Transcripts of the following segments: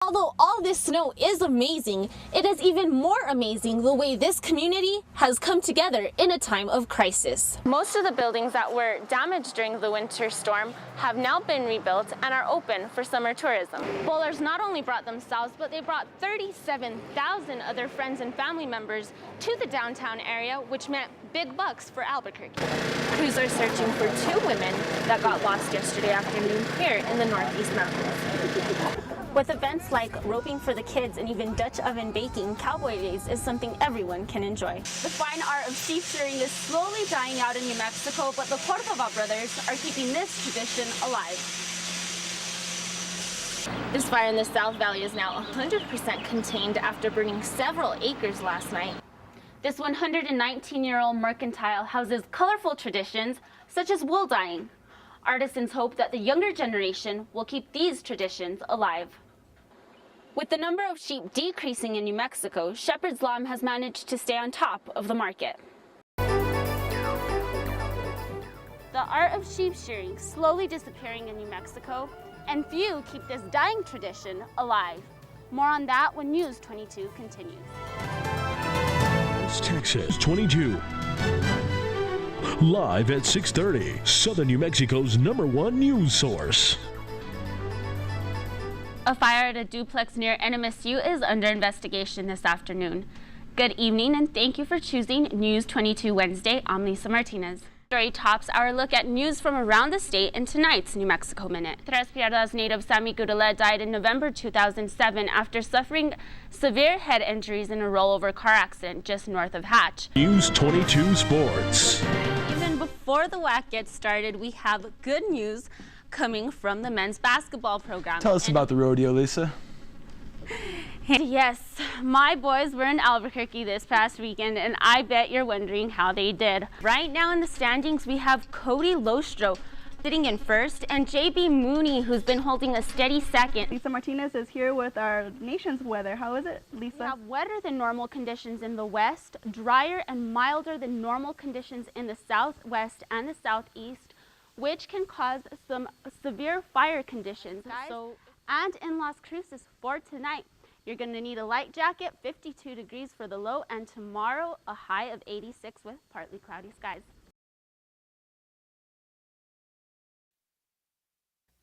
although all this snow is amazing, it is even more amazing the way this community has come together in a time of crisis. Most of the buildings that were damaged during the winter storm have now been rebuilt and are open for summer tourism. Bowlers not only brought themselves, but they brought 37,000 other friends and family members to the downtown area, which meant big bucks for Albuquerque. Crews are searching for 2 women that got lost yesterday afternoon here in the Northeast Mountains. With events like roping for the kids and even Dutch oven baking, Cowboy Days is something everyone can enjoy. The fine art of sheep shearing is slowly dying out in New Mexico, but the Cordova brothers are keeping this tradition alive. This fire in the South Valley is now 100% contained after burning several acres last night. This 119-year-old mercantile houses colorful traditions such as wool dyeing. Artisans hope that the younger generation will keep these traditions alive. With the number of sheep decreasing in New Mexico, Shepherd's Lamb has managed to stay on top of the market. The art of sheep shearing slowly disappearing in New Mexico, and few keep this dyeing tradition alive. More on that when News 22 continues. Texas 22. Live at 6:30, Southern New Mexico's #1 news source. A fire at a duplex near NMSU is under investigation this afternoon. Good evening and thank you for choosing News 22 Wednesday. I'm Lisa Martinez. Story tops our look at news from around the state in tonight's New Mexico Minute. Tres Piedras native Sammy Gudale died in November 2007 after suffering severe head injuries in a rollover car accident just north of Hatch. News 22 Sports. Even before the WAC gets started, we have good news coming from the men's basketball program. Tell us about the rodeo, Lisa. Yes, my boys were in Albuquerque this past weekend, and I bet you're wondering how they did. Right now in the standings, we have Cody Lostro sitting in first, and JB Mooney, who's been holding a steady second. Lisa Martinez is here with our nation's weather. How is it, Lisa? We have wetter than normal conditions in the west, drier and milder than normal conditions in the southwest and the southeast, which can cause some severe fire conditions. And in Las Cruces for tonight, you're going to need a light jacket, 52 degrees for the low, and tomorrow a high of 86 with partly cloudy skies.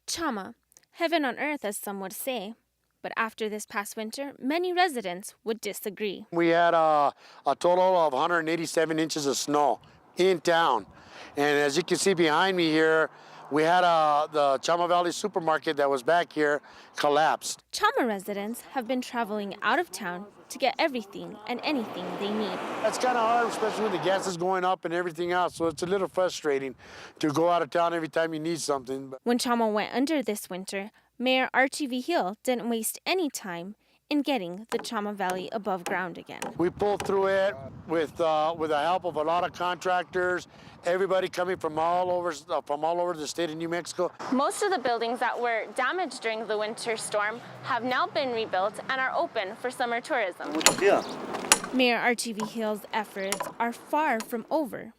Chama, heaven on earth as some would say, but after this past winter, many residents would disagree. We had a total of 187 inches of snow in town, and as you can see behind me here, we had the Chama Valley supermarket that was back here collapsed. Chama residents have been traveling out of town to get everything and anything they need. That's kind of hard, especially when the gas is going up and everything else, so it's a little frustrating to go out of town every time you need something. When Chama went under this winter, Mayor Archie Vigil didn't waste any time in getting the Chama Valley above ground again. We pulled through it with the help of a lot of contractors, everybody coming from all over the state of New Mexico. Most of the buildings that were damaged during the winter storm have now been rebuilt and are open for summer tourism. Yeah. Mayor Archie Vigil's efforts are far from over.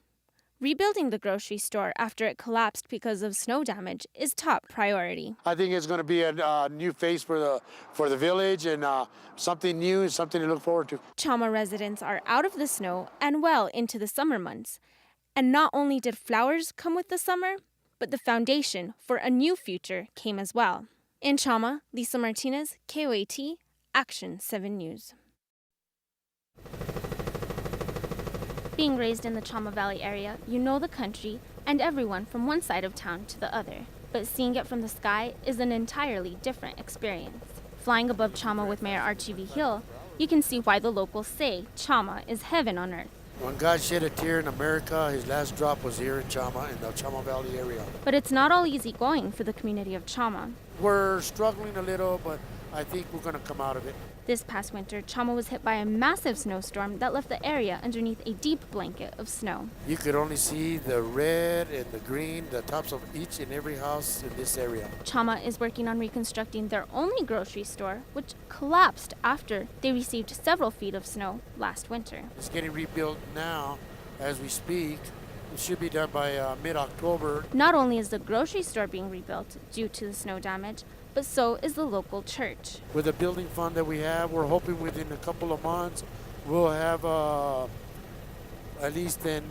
Rebuilding the grocery store after it collapsed because of snow damage is top priority. I think it's going to be a new face for the village and something new, something to look forward to. Chama residents are out of the snow and well into the summer months. And not only did flowers come with the summer, but the foundation for a new future came as well. In Chama, Lisa Martinez, KOAT, Action 7 News. Being raised in the Chama Valley area, you know the country and everyone from one side of town to the other. But seeing it from the sky is an entirely different experience. Flying above Chama with Mayor Archie Vigil, you can see why the locals say Chama is heaven on earth. When God shed a tear in America, his last drop was here in Chama, in the Chama Valley area. But it's not all easy going for the community of Chama. We're struggling a little, but I think we're going to come out of it. This past winter, Chama was hit by a massive snowstorm that left the area underneath a deep blanket of snow. You could only see the red and the green, the tops of each and every house in this area. Chama is working on reconstructing their only grocery store, which collapsed after they received several feet of snow last winter. It's getting rebuilt now as we speak. It should be done by mid-October. Not only is the grocery store being rebuilt due to the snow damage, but so is the local church. With the building fund that we have, we're hoping within a couple of months we'll have at least a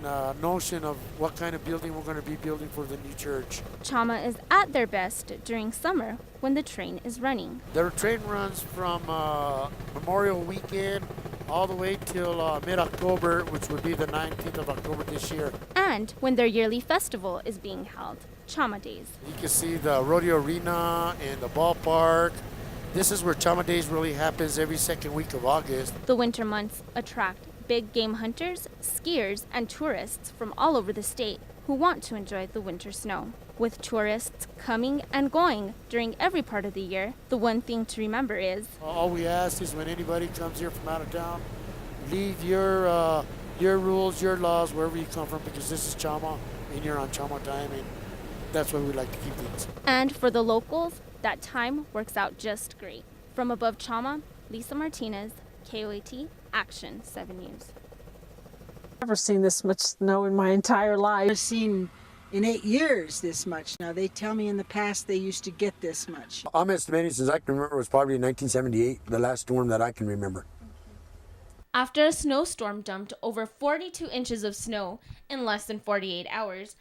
notion of what kind of building we're going to be building for the new church. Chama is at their best during summer when the train is running. Their train runs from Memorial Weekend all the way till mid-October, which would be the 19th of October this year. And when their yearly festival is being held, Chama Days. You can see the rodeo arena and the ballpark. This is where Chama Days really happens every second week of August. The winter months attract big game hunters, skiers, and tourists from all over the state who want to enjoy the winter snow. With tourists coming and going during every part of the year, the one thing to remember is all we ask is when anybody comes here from out of town, leave your rules, your laws, wherever you come from, because this is Chama and you're on Chama time, and that's why we like to keep things. And for the locals, that time works out just great. From above Chama, Lisa Martinez, KOAT, Action 7 News. I've never seen this much snow in my entire life. I've seen in 8 years this much. Now they tell me in the past they used to get this much. I'm estimating since I can remember it was probably 1978, the last storm that I can remember. After a snowstorm dumped over 42 inches of snow in less than 48 hours,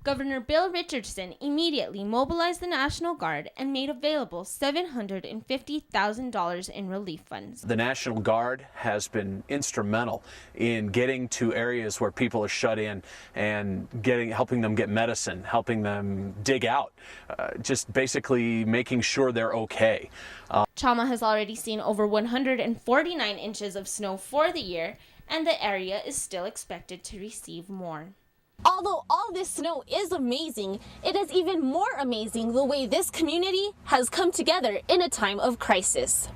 Governor Bill Richardson immediately mobilized the National Guard and made available $750,000 in relief funds. The National Guard has been instrumental in getting to areas where people are shut in and helping them get medicine, helping them dig out, just basically making sure they're okay. Chama has already seen over 149 inches of snow for the year, and the area is still expected to receive more. Although all this snow is amazing, it is even more amazing the way this community has come together in a time of crisis.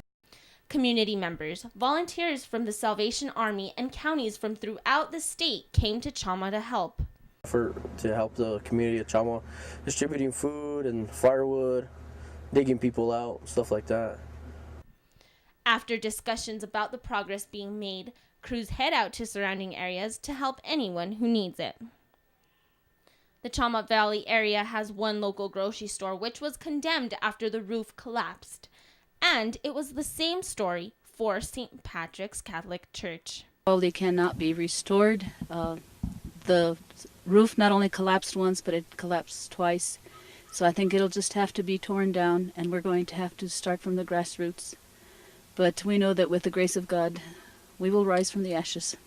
Community members, volunteers from the Salvation Army, and counties from throughout the state came to Chama to help. To help the community of Chama, distributing food and firewood, digging people out, stuff like that. After discussions about the progress being made, crews head out to surrounding areas to help anyone who needs it. The Chama Valley area has one local grocery store which was condemned after the roof collapsed. And it was the same story for St. Patrick's Catholic Church. Well, they cannot be restored. The roof not only collapsed once, but it collapsed twice. So I think it'll just have to be torn down, and we're going to have to start from the grassroots. But we know that with the grace of God, we will rise from the ashes.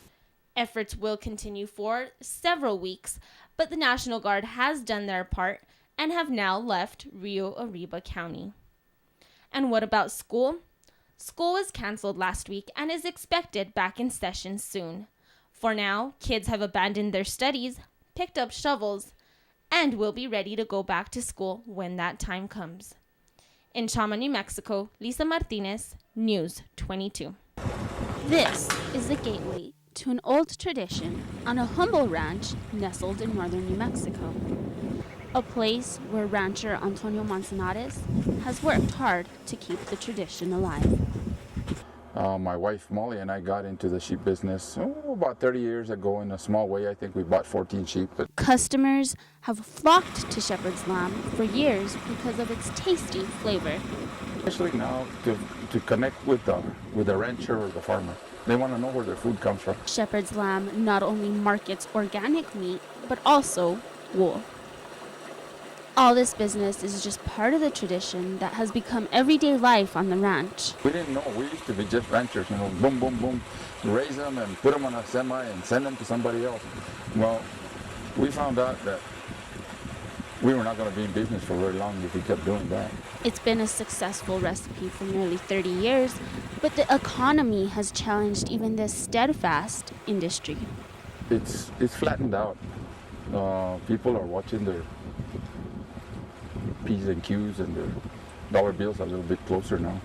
Efforts will continue for several weeks, but the National Guard has done their part and have now left Rio Arriba County. And what about school? School was canceled last week and is expected back in session soon. For now, kids have abandoned their studies, picked up shovels, and will be ready to go back to school when that time comes. In Chama, New Mexico, Lisa Martinez, News 22. This is the gateway to an old tradition on a humble ranch nestled in northern New Mexico. A place where rancher Antonio Manzanares has worked hard to keep the tradition alive. My wife Molly and I got into the sheep business about 30 years ago in a small way. I think we bought 14 sheep. Customers have flocked to Shepherd's Lamb for years because of its tasty flavor. Especially now to connect with the rancher or the farmer. They want to know where their food comes from. Shepherd's Lamb not only markets organic meat, but also wool. All this business is just part of the tradition that has become everyday life on the ranch. We didn't know. We used to be just ranchers, boom, boom, boom, raise them and put them on a semi and send them to somebody else. Well, we found out that we were not going to be in business for very long if we kept doing that. It's been a successful recipe for nearly 30 years, but the economy has challenged even this steadfast industry. It's flattened out. People are watching their P's and Q's and their dollar bills a little bit closer now.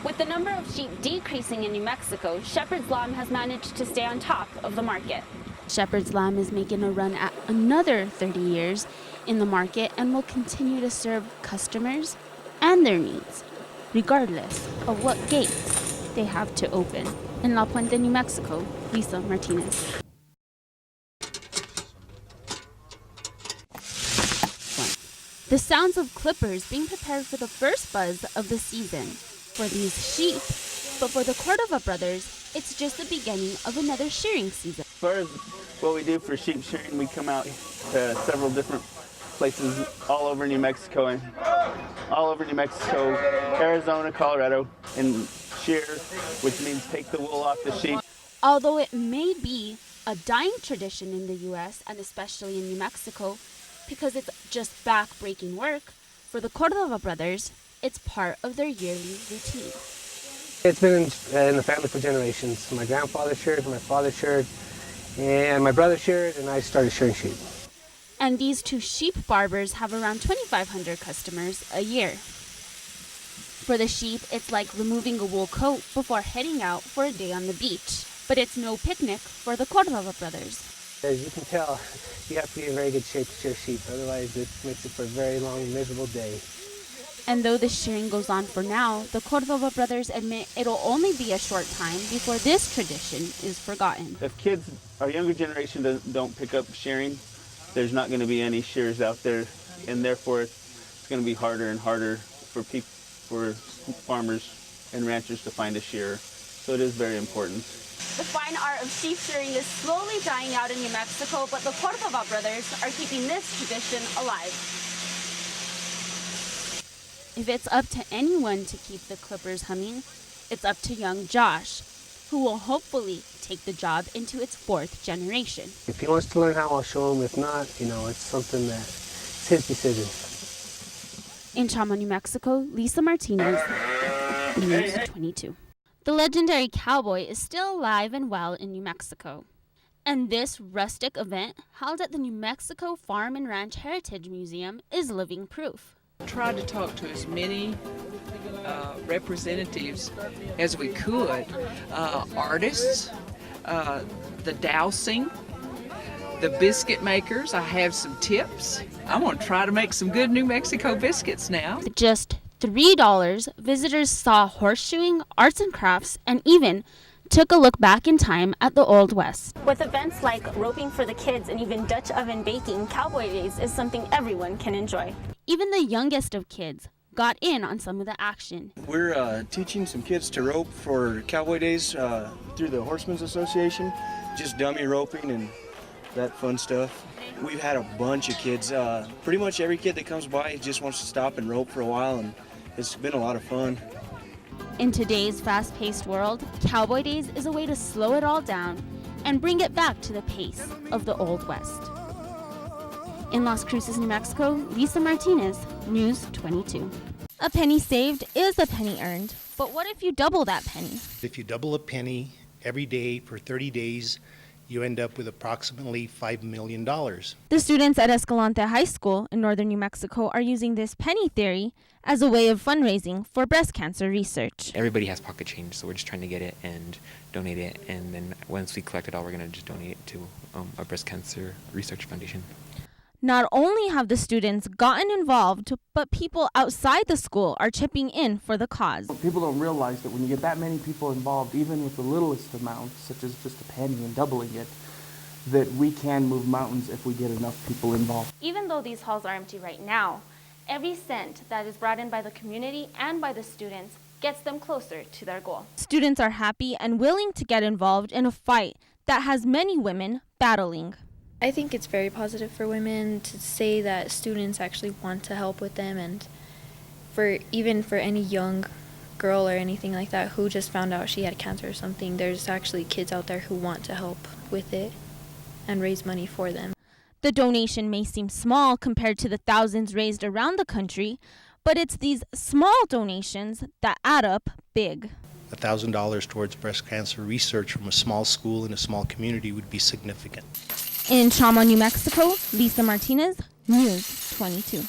With the number of sheep decreasing in New Mexico, Shepherd's Lamb has managed to stay on top of the market. Shepherd's Lamb is making a run at another 30 years in the market and will continue to serve customers and their needs, regardless of what gates they have to open. In La Puente, New Mexico, Lisa Martinez. The sounds of clippers being prepared for the first buzz of the season for these sheep, but for the Cordova brothers, it's just the beginning of another shearing season. As far as what we do for sheep shearing, we come out to several different places all over New Mexico, Arizona, Colorado, and shear, which means take the wool off the sheep. Although it may be a dying tradition in the U.S. and especially in New Mexico, because it's just back-breaking work, for the Cordova brothers, it's part of their yearly routine. It's been in the family for generations. My grandfather sheared, my father sheared, and my brother sheared, and I started shearing sheep. And these two sheep barbers have around 2,500 customers a year. For the sheep, it's like removing a wool coat before heading out for a day on the beach. But it's no picnic for the Cordova brothers. As you can tell, you have to be in very good shape to shear sheep, otherwise it makes it for a very long, miserable day. And though the shearing goes on for now, the Cordova brothers admit it'll only be a short time before this tradition is forgotten. If kids, our younger generation, don't pick up shearing, there's not going to be any shearers out there, and therefore it's going to be harder and harder for farmers and ranchers to find a shearer. So it is very important. The fine art of sheep shearing is slowly dying out in New Mexico, but the Cordova brothers are keeping this tradition alive. If it's up to anyone to keep the clippers humming, it's up to young Josh, who will hopefully take the job into its 4th generation. If he wants to learn how, I'll show him. If not, it's something it's his decision. In Chama, New Mexico, Lisa Martinez, News 22. The legendary cowboy is still alive and well in New Mexico. And this rustic event, held at the New Mexico Farm and Ranch Heritage Museum, is living proof. Tried to talk to as many representatives as we could, artists, the dowsing, the biscuit makers. I have some tips. I'm going to try to make some good New Mexico biscuits now. Just $3, visitors saw horseshoeing, arts and crafts, and even took a look back in time at the Old West. With events like roping for the kids and even Dutch oven baking, Cowboy Days is something everyone can enjoy. Even the youngest of kids got in on some of the action. We're teaching some kids to rope for Cowboy Days through the Horsemen's Association, just dummy roping and that fun stuff. We've had a bunch of kids. Pretty much every kid that comes by just wants to stop and rope for a while, and it's been a lot of fun. In today's fast-paced world, Cowboy Days is a way to slow it all down and bring it back to the pace of the Old West. In Las Cruces, New Mexico, Lisa Martinez, News 22. A penny saved is a penny earned, but what if you double that penny? If you double a penny every day for 30 days, you end up with approximately $5 million. The students at Escalante High School in northern New Mexico are using this penny theory as a way of fundraising for breast cancer research. Everybody has pocket change, so we're just trying to get it and donate it, and then once we collect it all, we're going to just donate it to a breast cancer research foundation. Not only have the students gotten involved, but people outside the school are chipping in for the cause. People don't realize that when you get that many people involved, even with the littlest amount, such as just a penny and doubling it, that we can move mountains if we get enough people involved. Even though these halls are empty right now, every cent that is brought in by the community and by the students gets them closer to their goal. Students are happy and willing to get involved in a fight that has many women battling. I think it's very positive for women to say that students actually want to help with them, and even for any young girl or anything like that who just found out she had cancer or something, there's actually kids out there who want to help with it and raise money for them. The donation may seem small compared to the thousands raised around the country, but it's these small donations that add up big. $1,000 towards breast cancer research from a small school in a small community would be significant. In Chama, New Mexico, Lisa Martinez, News 22.